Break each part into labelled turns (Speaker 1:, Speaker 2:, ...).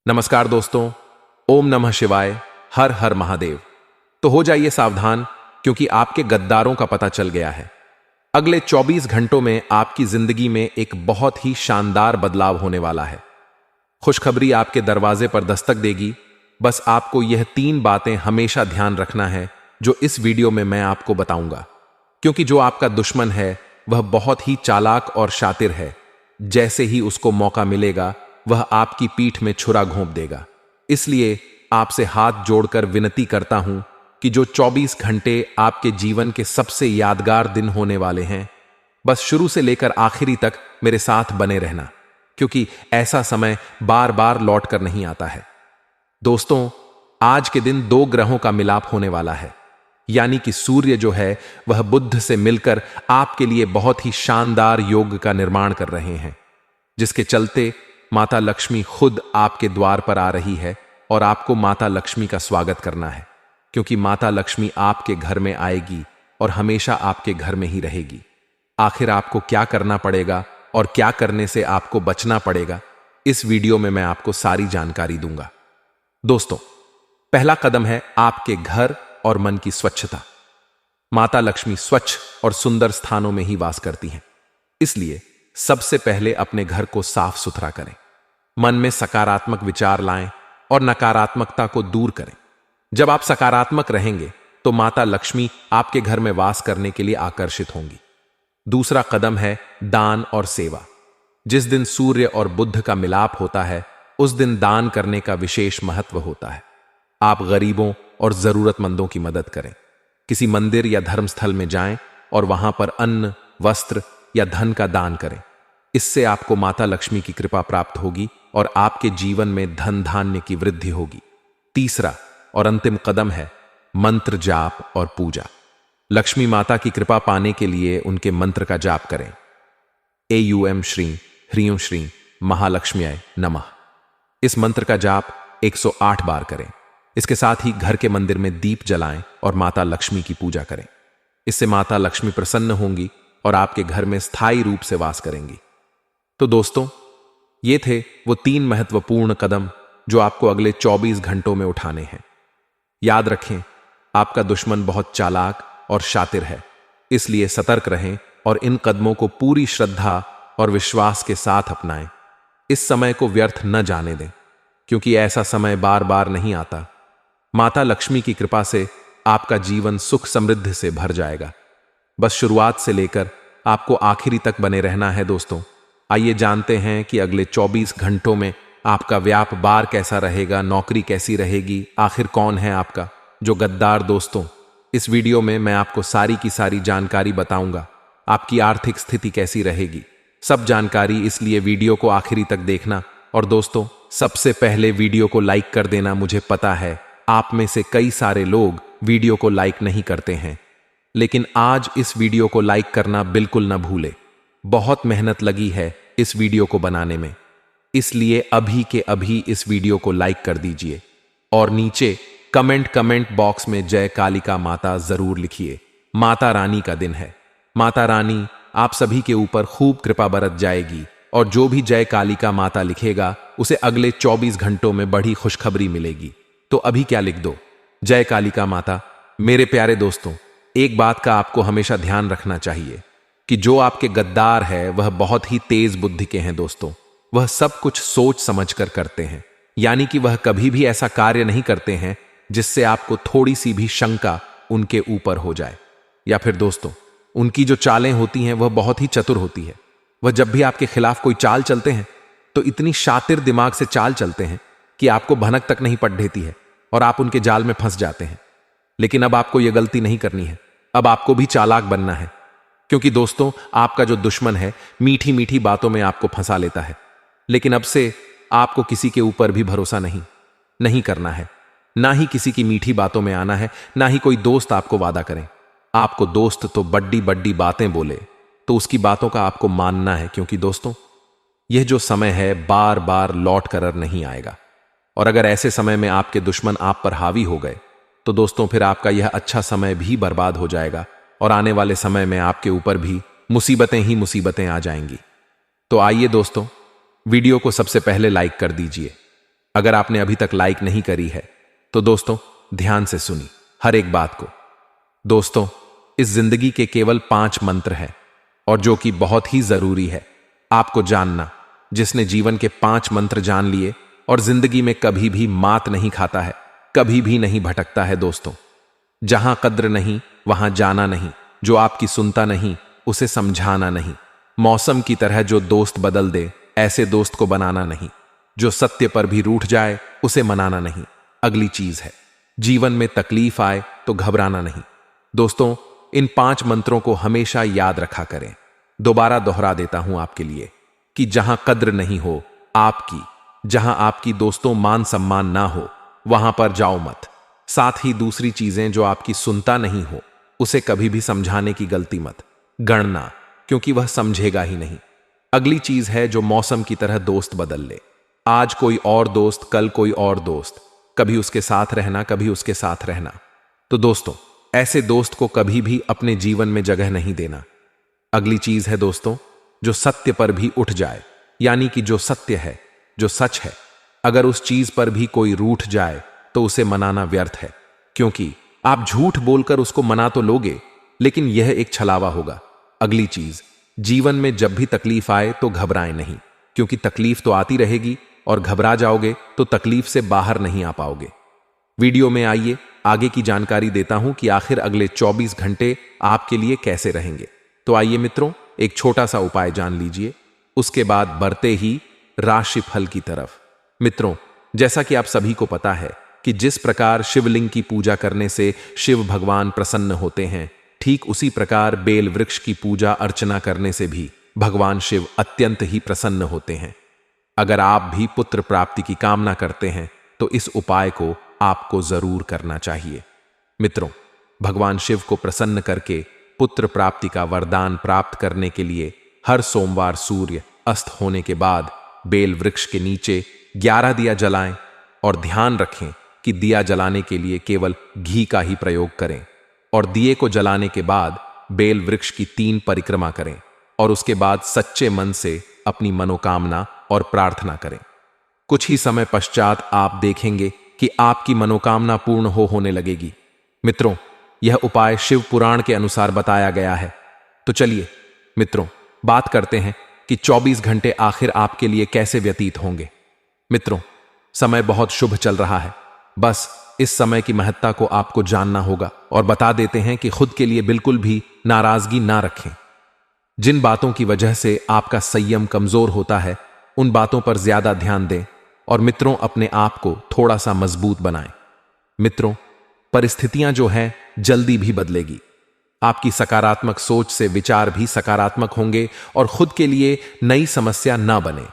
Speaker 1: नमस्कार दोस्तों, ओम नमः शिवाय, हर हर महादेव। तो हो जाइए सावधान, क्योंकि आपके गद्दारों का पता चल गया है। अगले 24 घंटों में आपकी जिंदगी में एक बहुत ही शानदार बदलाव होने वाला है। खुशखबरी आपके दरवाजे पर दस्तक देगी। बस आपको यह 3 बातें हमेशा ध्यान रखना है जो इस वीडियो में मैं आपको बताऊंगा, क्योंकि जो आपका दुश्मन है वह बहुत ही चालाक और शातिर है। जैसे ही उसको मौका मिलेगा वह आपकी पीठ में छुरा घोंप देगा। इसलिए आपसे हाथ जोड़कर विनती करता हूं कि जो 24 घंटे आपके जीवन के सबसे यादगार दिन होने वाले हैं, बस शुरू से लेकर आखिरी तक मेरे साथ बने रहना, क्योंकि ऐसा समय बार बार लौट कर नहीं आता है। दोस्तों, आज के दिन 2 ग्रहों का मिलाप होने वाला है, यानी कि सूर्य जो है वह बुध से मिलकर आपके लिए बहुत ही शानदार योग का निर्माण कर रहे हैं, जिसके चलते माता लक्ष्मी खुद आपके द्वार पर आ रही है और आपको माता लक्ष्मी का स्वागत करना है, क्योंकि माता लक्ष्मी आपके घर में आएगी और हमेशा आपके घर में ही रहेगी। आखिर आपको क्या करना पड़ेगा और क्या करने से आपको बचना पड़ेगा, इस वीडियो में मैं आपको सारी जानकारी दूंगा। दोस्तों, पहला कदम है आपके घर और मन की स्वच्छता। माता लक्ष्मी स्वच्छ और सुंदर स्थानों में ही वास करती हैं, इसलिए सबसे पहले अपने घर को साफ सुथरा करें। मन में सकारात्मक विचार लाएं और नकारात्मकता को दूर करें। जब आप सकारात्मक रहेंगे तो माता लक्ष्मी आपके घर में वास करने के लिए आकर्षित होंगी। दूसरा कदम है दान और सेवा। जिस दिन सूर्य और बुध का मिलाप होता है, उस दिन दान करने का विशेष महत्व होता है। आप गरीबों और जरूरतमंदों की मदद करें। किसी मंदिर या धर्मस्थल में जाएं और वहां पर अन्न, वस्त्र या धन का दान करें। इससे आपको माता लक्ष्मी की कृपा प्राप्त होगी और आपके जीवन में धन धान्य की वृद्धि होगी। तीसरा और अंतिम कदम है मंत्र जाप और पूजा। लक्ष्मी माता की कृपा पाने के लिए उनके मंत्र का जाप करें। एयूएम श्रीं ह्रीं श्रीं महालक्ष्म्याय नमः। इस मंत्र का जाप 108 बार करें। इसके साथ ही घर के मंदिर में दीप जलाएं और माता लक्ष्मी की पूजा करें। इससे माता लक्ष्मी प्रसन्न होंगी और आपके घर में स्थायी रूप से वास करेंगी। तो दोस्तों, ये थे वो 3 महत्वपूर्ण कदम जो आपको अगले 24 घंटों में उठाने हैं। याद रखें, आपका दुश्मन बहुत चालाक और शातिर है, इसलिए सतर्क रहें और इन कदमों को पूरी श्रद्धा और विश्वास के साथ अपनाएं। इस समय को व्यर्थ न जाने दें, क्योंकि ऐसा समय बार बार नहीं आता। माता लक्ष्मी की कृपा से आपका जीवन सुख समृद्धि से भर जाएगा। बस शुरुआत से लेकर आपको आखिरी तक बने रहना है। दोस्तों, आइए जानते हैं कि अगले 24 घंटों में आपका व्यापार कैसा रहेगा, नौकरी कैसी रहेगी, आखिर कौन है आपका जो गद्दार। दोस्तों, इस वीडियो में मैं आपको सारी की सारी जानकारी बताऊंगा। आपकी आर्थिक स्थिति कैसी रहेगी, सब जानकारी, इसलिए वीडियो को आखिरी तक देखना। और दोस्तों, सबसे पहले वीडियो को लाइक कर देना। मुझे पता है आप में से कई सारे लोग वीडियो को लाइक नहीं करते हैं, लेकिन आज इस वीडियो को लाइक करना बिल्कुल न भूले। बहुत मेहनत लगी है इस वीडियो को बनाने में, इसलिए अभी के अभी इस वीडियो को लाइक कर दीजिए और नीचे कमेंट बॉक्स में जय कालिका माता जरूर लिखिए। माता रानी का दिन है। माता रानी आप सभी के ऊपर खूब कृपा बरत जाएगी और जो भी जय कालिका माता लिखेगा उसे अगले 24 घंटों में बड़ी खुशखबरी मिलेगी। तो अभी क्या लिख दो, जय कालिका माता। मेरे प्यारे दोस्तों, एक बात का आपको हमेशा ध्यान रखना चाहिए कि जो आपके गद्दार है वह बहुत ही तेज बुद्धि के हैं। दोस्तों, वह सब कुछ सोच समझकर करते हैं, यानी कि वह कभी भी ऐसा कार्य नहीं करते हैं जिससे आपको थोड़ी सी भी शंका उनके ऊपर हो जाए। या फिर दोस्तों, उनकी जो चालें होती हैं वह बहुत ही चतुर होती है। वह जब भी आपके खिलाफ कोई चाल चलते हैं तो इतनी शातिर दिमाग से चाल चलते हैं कि आपको भनक तक नहीं पड़ देती है और आप उनके जाल में फंस जाते हैं। लेकिन अब आपको यह गलती नहीं करनी है, अब आपको भी चालाक बनना है, क्योंकि दोस्तों, आपका जो दुश्मन है मीठी मीठी बातों में आपको फंसा लेता है। लेकिन अब से आपको किसी के ऊपर भी भरोसा नहीं करना है, ना ही किसी की मीठी बातों में आना है, ना ही कोई दोस्त आपको वादा करें। आपको दोस्त तो बड्डी बड्डी बातें बोले तो उसकी बातों का आपको मानना है, क्योंकि दोस्तों, यह जो समय है बार बार लौट कर नहीं आएगा। और अगर ऐसे समय में आपके दुश्मन आप पर हावी हो गए तो दोस्तों, फिर आपका यह अच्छा समय भी बर्बाद हो जाएगा और आने वाले समय में आपके ऊपर भी मुसीबतें ही मुसीबतें आ जाएंगी। तो आइए दोस्तों, वीडियो को सबसे पहले लाइक कर दीजिए अगर आपने अभी तक लाइक नहीं करी है तो दोस्तों ध्यान से सुनी हर एक बात को। दोस्तों, इस जिंदगी के केवल 5 मंत्र हैं और जो कि बहुत ही जरूरी है आपको जानना। जिसने जीवन के 5 मंत्र जान लिए और जिंदगी में कभी भी मात नहीं खाता है, कभी भी नहीं भटकता है। दोस्तों, जहां कद्र नहीं वहां जाना नहीं, जो आपकी सुनता नहीं उसे समझाना नहीं, मौसम की तरह जो दोस्त बदल दे ऐसे दोस्त को बनाना नहीं, जो सत्य पर भी रूठ जाए उसे मनाना नहीं। अगली चीज है, जीवन में तकलीफ आए तो घबराना नहीं। दोस्तों, इन 5 मंत्रों को हमेशा याद रखा करें। दोबारा दोहरा देता हूं आपके लिए कि जहां कद्र नहीं हो आपकी, जहां आपकी दोस्तों मान सम्मान ना हो, वहां पर जाओ मत। साथ ही दूसरी चीजें, जो आपकी सुनता नहीं हो उसे कभी भी समझाने की गलती मत गणना, क्योंकि वह समझेगा ही नहीं। अगली चीज है, जो मौसम की तरह दोस्त बदल ले। आज कोई और दोस्त, कल कोई और दोस्त, कभी उसके साथ रहना, कभी उसके साथ रहना। तो दोस्तों, ऐसे दोस्त को कभी भी अपने जीवन में जगह नहीं देना। अगली चीज है दोस्तों, जो सत्य पर भी उठ जाए, यानी कि जो सत्य है, जो सच है, अगर उस चीज पर भी कोई रूठ जाए तो उसे मनाना व्यर्थ है, क्योंकि आप झूठ बोलकर उसको मना तो लोगे लेकिन यह एक छलावा होगा। अगली चीज, जीवन में जब भी तकलीफ आए तो घबराएं नहीं, क्योंकि तकलीफ तो आती रहेगी और घबरा जाओगे तो तकलीफ से बाहर नहीं आ पाओगे। वीडियो में आइए आगे की जानकारी देता हूं कि आखिर अगले 24 घंटे आपके लिए कैसे रहेंगे। तो आइए मित्रों, एक छोटा सा उपाय जान लीजिए, उसके बाद बढ़ते ही राशिफल की तरफ। मित्रों, जैसा कि आप सभी को पता है कि जिस प्रकार शिवलिंग की पूजा करने से शिव भगवान प्रसन्न होते हैं, ठीक उसी प्रकार बेल वृक्ष की पूजा अर्चना करने से भी भगवान शिव अत्यंत ही प्रसन्न होते हैं। अगर आप भी पुत्र प्राप्ति की कामना करते हैं तो इस उपाय को आपको जरूर करना चाहिए। मित्रों, भगवान शिव को प्रसन्न करके पुत्र प्राप्ति का वरदान प्राप्त करने के लिए हर सोमवार सूर्य अस्त होने के बाद बेल वृक्ष के नीचे 11 दिया जलाएं और ध्यान रखें कि दिया जलाने के लिए केवल घी का ही प्रयोग करें, और दिए को जलाने के बाद बेल वृक्ष की 3 परिक्रमा करें और उसके बाद सच्चे मन से अपनी मनोकामना और प्रार्थना करें। कुछ ही समय पश्चात आप देखेंगे कि आपकी मनोकामना पूर्ण होने लगेगी। मित्रों, यह उपाय शिव पुराण के अनुसार बताया गया है। तो चलिए मित्रों, बात करते हैं कि 24 घंटे आखिर आपके लिए कैसे व्यतीत होंगे। मित्रों, समय बहुत शुभ चल रहा है, बस इस समय की महत्ता को आपको जानना होगा और बता देते हैं कि खुद के लिए बिल्कुल भी नाराजगी ना रखें। जिन बातों की वजह से आपका संयम कमजोर होता है उन बातों पर ज्यादा ध्यान दें और मित्रों अपने आप को थोड़ा सा मजबूत बनाएं। मित्रों, परिस्थितियां जो हैं जल्दी भी बदलेगी। आपकी सकारात्मक सोच से विचार भी सकारात्मक होंगे और खुद के लिए नई समस्या ना बने।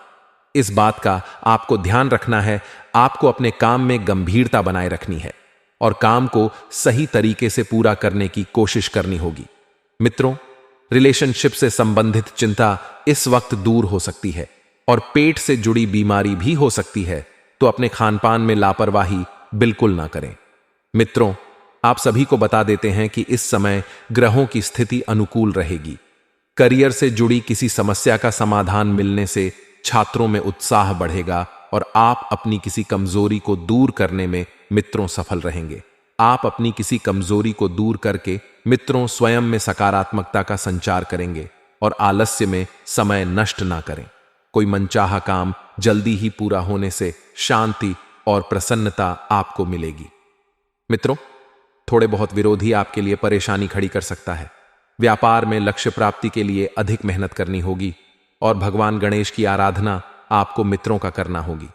Speaker 1: इस बात का आपको ध्यान रखना है। आपको अपने काम में गंभीरता बनाए रखनी है और काम को सही तरीके से पूरा करने की कोशिश करनी होगी। मित्रों, रिलेशनशिप से संबंधित चिंता इस वक्त दूर हो सकती है और पेट से जुड़ी बीमारी भी हो सकती है, तो अपने खानपान में लापरवाही बिल्कुल ना करें। मित्रों, आप सभी को बता देते हैं कि इस समय ग्रहों की स्थिति अनुकूल रहेगी। करियर से जुड़ी किसी समस्या का समाधान मिलने से छात्रों में उत्साह बढ़ेगा और आप अपनी किसी कमजोरी को दूर करने में मित्रों सफल रहेंगे। आप अपनी किसी कमजोरी को दूर करके मित्रों स्वयं में सकारात्मकता का संचार करेंगे और आलस्य में समय नष्ट ना करें। कोई मनचाहा काम जल्दी ही पूरा होने से शांति और प्रसन्नता आपको मिलेगी। मित्रों, थोड़े बहुत विरोधी आपके लिए परेशानी खड़ी कर सकता है। व्यापार में लक्ष्य प्राप्ति के लिए अधिक मेहनत करनी होगी और भगवान गणेश की आराधना आपको मित्रों का करना होगी।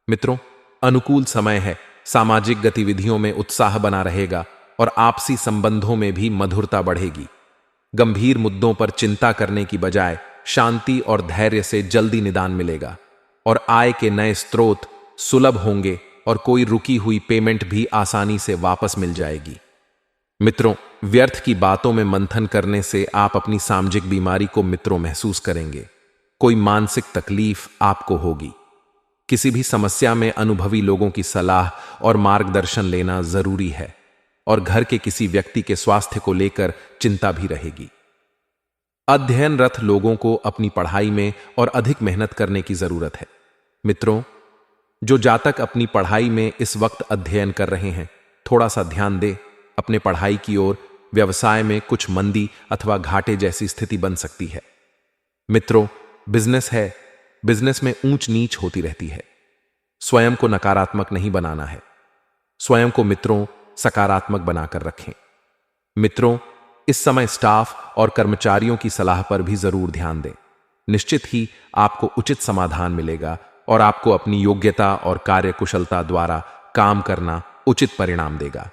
Speaker 1: मित्रों, अनुकूल समय है। सामाजिक गतिविधियों में उत्साह बना रहेगा और आपसी संबंधों में भी मधुरता बढ़ेगी। गंभीर मुद्दों पर चिंता करने की बजाय शांति और धैर्य से जल्दी निदान मिलेगा और आय के नए स्रोत सुलभ होंगे और कोई रुकी हुई पेमेंट भी आसानी से वापस मिल जाएगी। मित्रों, व्यर्थ की बातों में मंथन करने से आप अपनी सामाजिक बीमारी को मित्रों महसूस करेंगे। कोई मानसिक तकलीफ आपको होगी। किसी भी समस्या में अनुभवी लोगों की सलाह और मार्गदर्शन लेना जरूरी है और घर के किसी व्यक्ति के स्वास्थ्य को लेकर चिंता भी रहेगी। अध्ययनरत लोगों को अपनी पढ़ाई में और अधिक मेहनत करने की जरूरत है। मित्रों, जो जातक अपनी पढ़ाई में इस वक्त अध्ययन कर रहे हैं, थोड़ा सा ध्यान दे अपने पढ़ाई की ओर। व्यवसाय में कुछ मंदी अथवा घाटे जैसी स्थिति बन सकती है। मित्रों, बिजनेस है, बिजनेस में ऊंच नीच होती रहती है। स्वयं को नकारात्मक नहीं बनाना है। स्वयं को मित्रों सकारात्मक बनाकर रखें। मित्रों, इस समय स्टाफ और कर्मचारियों की सलाह पर भी जरूर ध्यान दें। निश्चित ही आपको उचित समाधान मिलेगा और आपको अपनी योग्यता और कार्यकुशलता द्वारा काम करना उचित परिणाम देगा।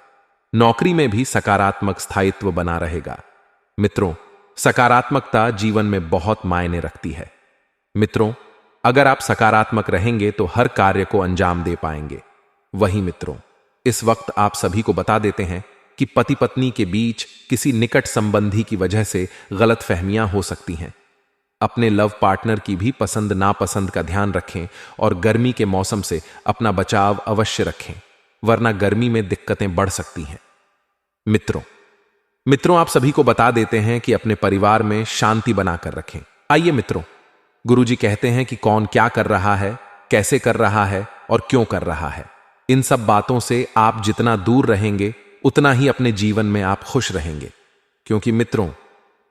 Speaker 1: नौकरी में भी सकारात्मक स्थायित्व बना रहेगा। मित्रों, सकारात्मकता जीवन में बहुत मायने रखती है। मित्रों, अगर आप सकारात्मक रहेंगे तो हर कार्य को अंजाम दे पाएंगे। वहीं मित्रों, इस वक्त आप सभी को बता देते हैं कि पति पत्नी के बीच किसी निकट संबंधी की वजह से गलतफहमियां हो सकती हैं। अपने लव पार्टनर की भी पसंद नापसंद का ध्यान रखें और गर्मी के मौसम से अपना बचाव अवश्य रखें, वरना गर्मी में दिक्कतें बढ़ सकती हैं। मित्रों, आप सभी को बता देते हैं कि अपने परिवार में शांति बनाकर रखें। आइए मित्रों, गुरुजी कहते हैं कि कौन क्या कर रहा है, कैसे कर रहा है और क्यों कर रहा है। इन सब बातों से आप जितना दूर रहेंगे उतना ही अपने जीवन में आप खुश रहेंगे। क्योंकि मित्रों,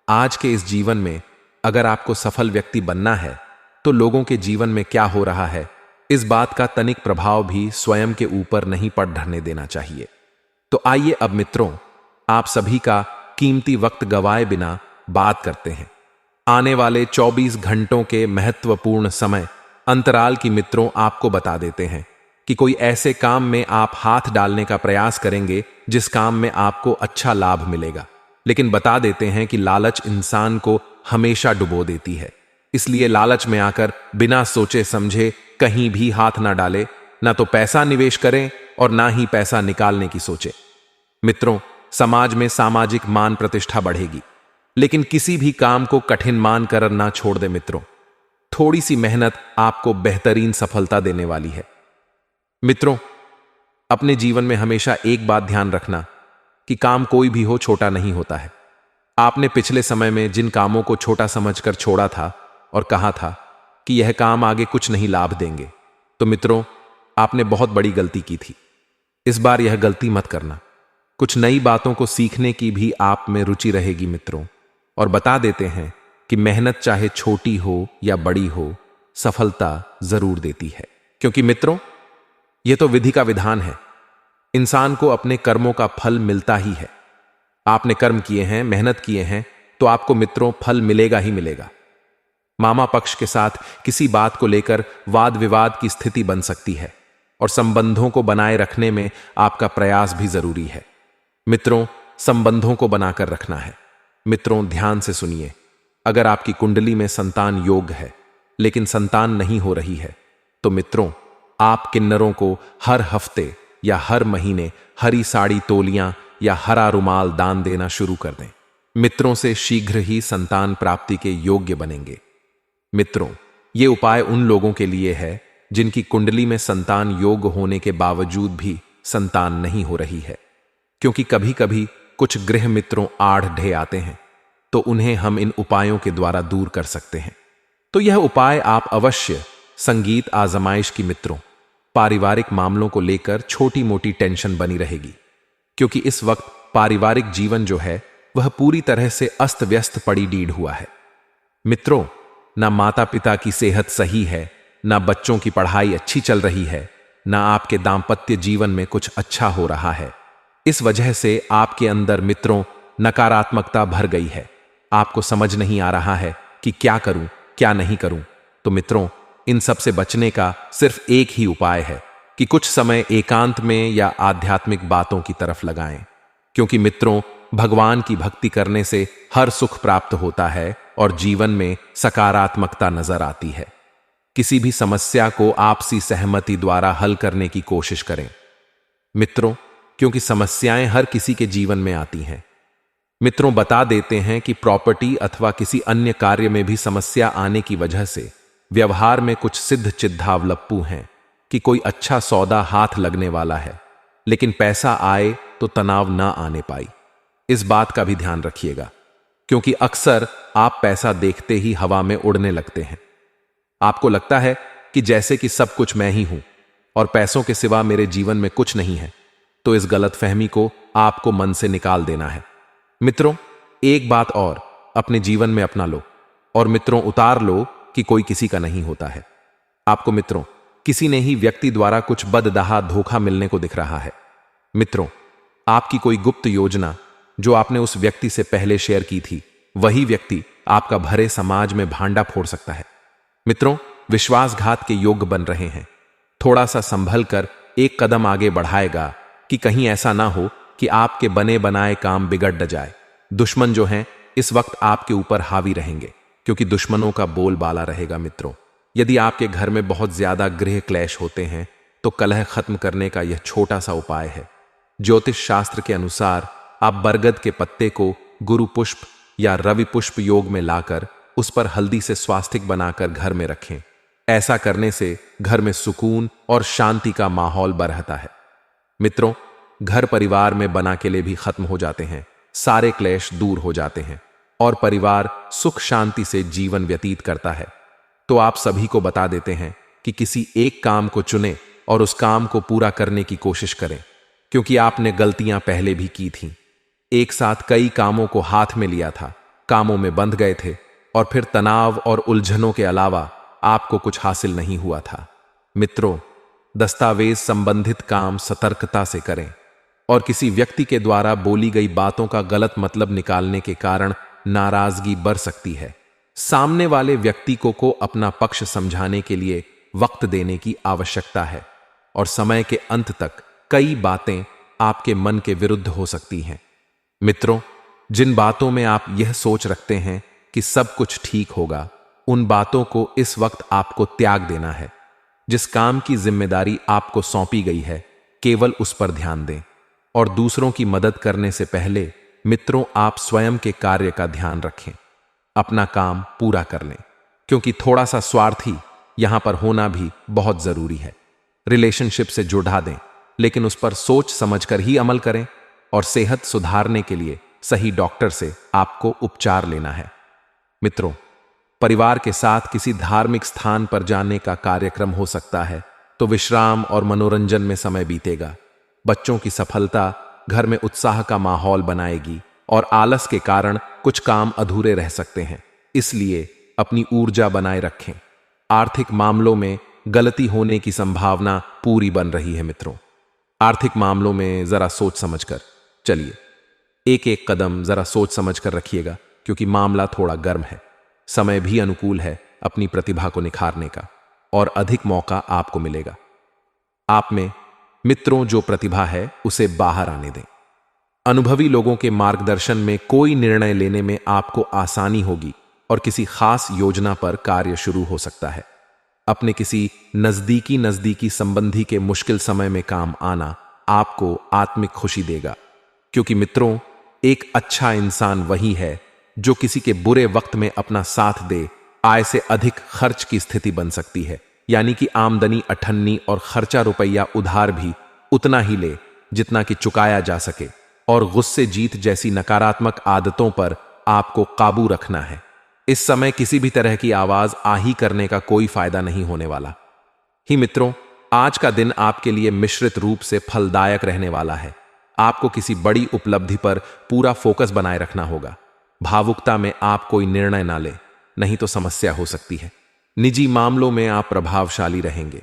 Speaker 1: आज के इस जीवन में अगर आपको सफल व्यक्ति बनना है तो लोगों के जीवन में क्या हो रहा है, इस बात का तनिक प्रभाव भी स्वयं के ऊपर नहीं पड़ने देना चाहिए। तो आइए अब मित्रों, आप सभी का कीमती वक्त गवाए बिना बात करते हैं। आने वाले 24 घंटों के महत्वपूर्ण समय अंतराल की मित्रों आपको बता देते हैं कि कोई ऐसे काम में आप हाथ डालने का प्रयास करेंगे जिस काम में आपको अच्छा लाभ मिलेगा। लेकिन बता देते हैं कि लालच इंसान को हमेशा डुबो देती है। इसलिए लालच में आकर बिना सोचे समझे कहीं भी हाथ ना डाले, ना तो पैसा निवेश करें और ना ही पैसा निकालने की सोचे। मित्रों, समाज में सामाजिक मान प्रतिष्ठा बढ़ेगी, लेकिन किसी भी काम को कठिन मान कर ना छोड़ दे। मित्रों, थोड़ी सी मेहनत आपको बेहतरीन सफलता देने वाली है। मित्रों, अपने जीवन में हमेशा एक बात ध्यान रखना कि काम कोई भी हो छोटा नहीं होता है। आपने पिछले समय में जिन कामों को छोटा समझकर छोड़ा था और कहा था कि यह काम आगे कुछ नहीं लाभ देंगे, तो मित्रों आपने बहुत बड़ी गलती की थी। इस बार यह गलती मत करना। कुछ नई बातों को सीखने की भी आप में रुचि रहेगी मित्रों। और बता देते हैं कि मेहनत चाहे छोटी हो या बड़ी हो, सफलता जरूर देती है। क्योंकि मित्रों, यह तो विधि का विधान है। इंसान को अपने कर्मों का फल मिलता ही है। आपने कर्म किए हैं, मेहनत किए हैं, तो आपको मित्रों फल मिलेगा ही मिलेगा। मामा पक्ष के साथ किसी बात को लेकर वाद विवाद की स्थिति बन सकती है और संबंधों को बनाए रखने में आपका प्रयास भी जरूरी है। मित्रों, संबंधों को बनाकर रखना है। मित्रों, ध्यान से सुनिए। अगर आपकी कुंडली में संतान योग है लेकिन संतान नहीं हो रही है, तो मित्रों आप किन्नरों को हर हफ्ते या हर महीने हरी साड़ी तोलियां या हरा रुमाल दान देना शुरू कर दें। मित्रों से शीघ्र ही संतान प्राप्ति के योग्य बनेंगे। मित्रों, ये उपाय उन लोगों के लिए है जिनकी कुंडली में संतान योग होने के बावजूद भी संतान नहीं हो रही है। क्योंकि कभी कभी कुछ गृह मित्रों आड़ ढे आते हैं, तो उन्हें हम इन उपायों के द्वारा दूर कर सकते हैं। तो यह उपाय आप अवश्य संगीत आजमाइश की मित्रों, पारिवारिक मामलों को लेकर छोटी मोटी टेंशन बनी रहेगी। क्योंकि इस वक्त पारिवारिक जीवन जो है वह पूरी तरह से अस्त व्यस्त पड़ी डीड हुआ है। मित्रों, ना माता पिता की सेहत सही है, ना बच्चों की पढ़ाई अच्छी चल रही है, ना आपके दांपत्य जीवन में कुछ अच्छा हो रहा है। इस वजह से आपके अंदर मित्रों नकारात्मकता भर गई है। आपको समझ नहीं आ रहा है कि क्या करूं, क्या नहीं करूं। तो मित्रों, इन सब से बचने का सिर्फ एक ही उपाय है कि कुछ समय एकांत में या आध्यात्मिक बातों की तरफ लगाएं। क्योंकि मित्रों, भगवान की भक्ति करने से हर सुख प्राप्त होता है और जीवन में सकारात्मकता नजर आती है। किसी भी समस्या को आपसी सहमति द्वारा हल करने की कोशिश करें। मित्रों, क्योंकि समस्याएं हर किसी के जीवन में आती हैं। मित्रों, बता देते हैं कि प्रॉपर्टी अथवा किसी अन्य कार्य में भी समस्या आने की वजह से व्यवहार में कुछ सिद्ध चिद्धावलप्पू हैं कि कोई अच्छा सौदा हाथ लगने वाला है, लेकिन पैसा आए तो तनाव ना आने पाई। इस बात का भी ध्यान रखिएगा, क्योंकि अक्सर आप पैसा देखते ही हवा में उड़ने लगते हैं। आपको लगता है कि जैसे कि सब कुछ मैं ही हूं, और पैसों के सिवा मेरे जीवन में कुछ नहीं है, तो इस गलतफहमी को आपको मन से निकाल देना है। मित्रों, एक बात और अपने जीवन में अपना लो और मित्रों उतार लो कि कोई किसी का नहीं होता है। आपको मित्रों किसी ने ही व्यक्ति द्वारा कुछ बददाहा धोखा मिलने को दिख रहा है। मित्रों, आपकी कोई गुप्त योजना जो आपने उस व्यक्ति से पहले शेयर की थी, वही व्यक्ति आपका भरे समाज में भांडा फोड़ सकता है। मित्रों, विश्वासघात के योग्य बन रहे हैं। थोड़ा सा संभल कर एक कदम आगे बढ़ाएगा कि कहीं ऐसा ना हो कि आपके बने बनाए काम बिगड़ न जाए। दुश्मन जो हैं इस वक्त आपके ऊपर हावी रहेंगे, क्योंकि दुश्मनों का बोलबाला रहेगा। मित्रों, यदि आपके घर में बहुत ज्यादा गृह क्लेश होते हैं तो कलह खत्म करने का यह छोटा सा उपाय है। ज्योतिष शास्त्र के अनुसार आप बरगद के पत्ते को गुरु पुष्प या रवि पुष्प योग में लाकर उस पर हल्दी से स्वास्तिक बनाकर घर में रखें। ऐसा करने से घर में सुकून और शांति का माहौल बरहता है। मित्रों, घर परिवार में बना के लिए भी खत्म हो जाते हैं, सारे क्लेश दूर हो जाते हैं और परिवार सुख शांति से जीवन व्यतीत करता है। तो आप सभी को बता देते हैं कि किसी एक काम को चुनें और उस काम को पूरा करने की कोशिश करें, क्योंकि आपने गलतियां पहले भी की थीं। एक साथ कई कामों को हाथ में लिया था, कामों में बंध गए थे और फिर तनाव और उलझनों के अलावा आपको कुछ हासिल नहीं हुआ था। मित्रों, दस्तावेज संबंधित काम सतर्कता से करें और किसी व्यक्ति के द्वारा बोली गई बातों का गलत मतलब निकालने के कारण नाराजगी बढ़ सकती है। सामने वाले व्यक्ति को अपना पक्ष समझाने के लिए वक्त देने की आवश्यकता है और समय के अंत तक कई बातें आपके मन के विरुद्ध हो सकती हैं। मित्रों, जिन बातों में आप यह सोच रखते हैं कि सब कुछ ठीक होगा, उन बातों को इस वक्त आपको त्याग देना है। जिस काम की जिम्मेदारी आपको सौंपी गई है, केवल उस पर ध्यान दें और दूसरों की मदद करने से पहले मित्रों आप स्वयं के कार्य का ध्यान रखें। अपना काम पूरा कर लें, क्योंकि थोड़ा सा स्वार्थी यहां पर होना भी बहुत जरूरी है। रिलेशनशिप से जुड़ा दें, लेकिन उस पर सोच समझकर ही अमल करें और सेहत सुधारने के लिए सही डॉक्टर से आपको उपचार लेना है। मित्रों, परिवार के साथ किसी धार्मिक स्थान पर जाने का कार्यक्रम हो सकता है, तो विश्राम और मनोरंजन में समय बीतेगा। बच्चों की सफलता घर में उत्साह का माहौल बनाएगी और आलस के कारण कुछ काम अधूरे रह सकते हैं, इसलिए अपनी ऊर्जा बनाए रखें। आर्थिक मामलों में गलती होने की संभावना पूरी बन रही है। मित्रों, आर्थिक मामलों में जरा सोच समझकर चलिए, एक एक कदम जरा सोच समझकर रखिएगा, क्योंकि मामला थोड़ा गर्म है। समय भी अनुकूल है अपनी प्रतिभा को निखारने का और अधिक मौका आपको मिलेगा। आप में मित्रों जो प्रतिभा है उसे बाहर आने दें। अनुभवी लोगों के मार्गदर्शन में कोई निर्णय लेने में आपको आसानी होगी और किसी खास योजना पर कार्य शुरू हो सकता है। अपने किसी नजदीकी संबंधी के मुश्किल समय में काम आना आपको आत्मिक खुशी देगा, क्योंकि मित्रों एक अच्छा इंसान वही है जो किसी के बुरे वक्त में अपना साथ दे। आय से अधिक खर्च की स्थिति बन सकती है, यानी कि आमदनी अठन्नी और खर्चा रुपया उधार भी उतना ही ले जितना कि चुकाया जा सके, और गुस्से जीत जैसी नकारात्मक आदतों पर आपको काबू रखना है। इस समय किसी भी तरह की आवाज आही करने का कोई फायदा नहीं होने वाला। ही मित्रों, आज का दिन आपके लिए मिश्रित रूप से फलदायक रहने वाला है। आपको किसी बड़ी उपलब्धि पर पूरा फोकस बनाए रखना होगा। भावुकता में आप कोई निर्णय ना ले, नहीं तो समस्या हो सकती है। निजी मामलों में आप प्रभावशाली रहेंगे।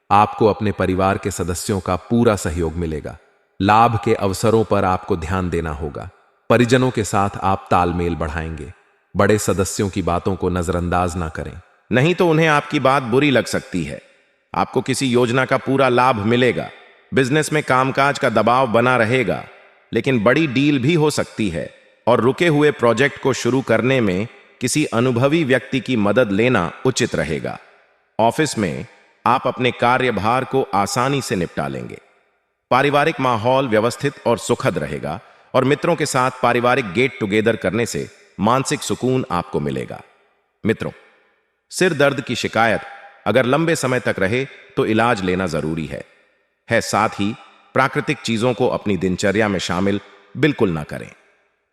Speaker 1: आपको अपने परिवार के सदस्यों का पूरा सहयोग मिलेगा। लाभ के अवसरों पर आपको ध्यान देना होगा। परिजनों के साथ आप तालमेल बढ़ाएंगे। बड़े सदस्यों की बातों को नजरअंदाज ना करें,
Speaker 2: नहीं तो उन्हें आपकी बात बुरी लग सकती है। आपको किसी योजना का पूरा लाभ मिलेगा। बिजनेस में कामकाज का दबाव बना रहेगा, लेकिन बड़ी डील भी हो सकती है और रुके हुए प्रोजेक्ट को शुरू करने में किसी अनुभवी व्यक्ति की मदद लेना उचित रहेगा। ऑफिस में आप अपने कार्यभार को आसानी से निपटा लेंगे। पारिवारिक माहौल व्यवस्थित और सुखद रहेगा और मित्रों के साथ पारिवारिक गेट टुगेदर करने से मानसिक सुकून आपको मिलेगा। मित्रों, सिर दर्द की शिकायत अगर लंबे समय तक रहे तो इलाज लेना जरूरी है। साथ ही प्राकृतिक चीजों को अपनी दिनचर्या में शामिल बिल्कुल ना करें।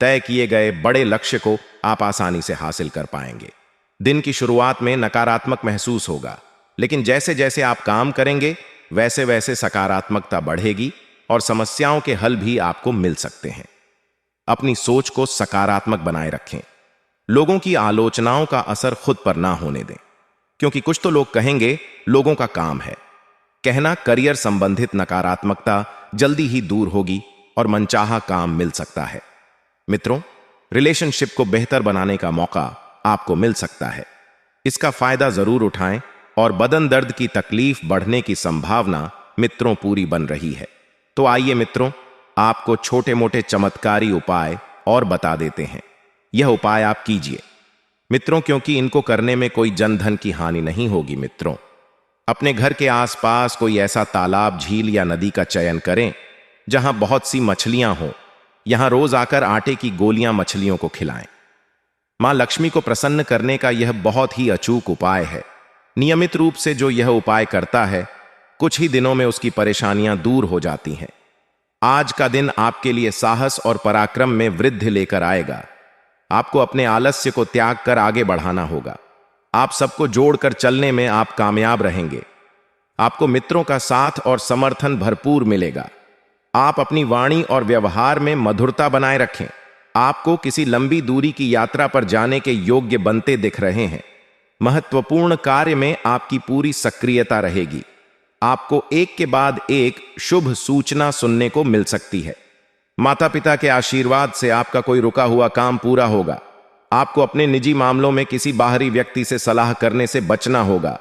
Speaker 2: तय किए गए बड़े लक्ष्य को आप आसानी से हासिल कर पाएंगे। दिन की शुरुआत में नकारात्मक महसूस होगा, लेकिन जैसे जैसे आप काम करेंगे वैसे वैसे सकारात्मकता बढ़ेगी और समस्याओं के हल भी आपको मिल सकते हैं। अपनी सोच को सकारात्मक बनाए रखें। लोगों की आलोचनाओं का असर खुद पर ना होने दें, क्योंकि कुछ तो लोग कहेंगे, लोगों का काम है कहना। करियर संबंधित नकारात्मकता जल्दी ही दूर होगी और मनचाहा काम मिल सकता है। मित्रों, रिलेशनशिप को बेहतर बनाने का मौका आपको मिल सकता है। इसका फायदा जरूर उठाएं और बदन दर्द की तकलीफ बढ़ने की संभावना मित्रों पूरी बन रही है। तो आइए मित्रों, आपको छोटे मोटे चमत्कारी उपाय और बता देते हैं। यह उपाय आप कीजिए मित्रों, क्योंकि इनको करने में कोई जन धन की हानि नहीं होगी। मित्रों, अपने घर के आसपास कोई ऐसा तालाब, झील या नदी का चयन करें जहां बहुत सी मछलियां हों। यहां रोज आकर आटे की गोलियां मछलियों को खिलाएं। मां लक्ष्मी को प्रसन्न करने का यह बहुत ही अचूक उपाय है। नियमित रूप से जो यह उपाय करता है, कुछ ही दिनों में उसकी परेशानियां दूर हो जाती हैं। आज का दिन आपके लिए साहस और पराक्रम में वृद्धि लेकर आएगा। आपको अपने आलस्य को त्याग कर आगे बढ़ाना होगा। आप सबको जोड़कर चलने में आप कामयाब रहेंगे। आपको मित्रों का साथ और समर्थन भरपूर मिलेगा। आप अपनी वाणी और व्यवहार में मधुरता बनाए रखें। आपको किसी लंबी दूरी की यात्रा पर जाने के योग्य बनते दिख रहे हैं। महत्वपूर्ण कार्य में आपकी पूरी सक्रियता रहेगी। आपको एक के बाद एक शुभ सूचना सुनने को मिल सकती है। माता पिता के आशीर्वाद से आपका कोई रुका हुआ काम पूरा होगा। आपको अपने निजी मामलों में किसी बाहरी व्यक्ति से सलाह करने से बचना होगा।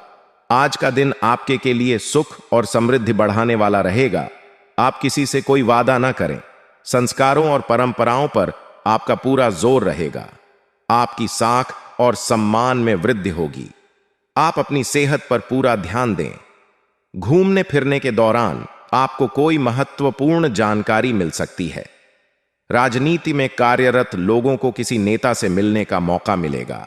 Speaker 2: आज का दिन आपके के लिए सुख और समृद्धि बढ़ाने वाला रहेगा। आप किसी से कोई वादा ना करें। संस्कारों और परंपराओं पर आपका पूरा जोर रहेगा। आपकी साख और सम्मान में वृद्धि होगी। आप अपनी सेहत पर पूरा ध्यान दें। घूमने फिरने के दौरान आपको कोई महत्वपूर्ण जानकारी मिल सकती है। राजनीति में कार्यरत लोगों को किसी नेता से मिलने का मौका मिलेगा।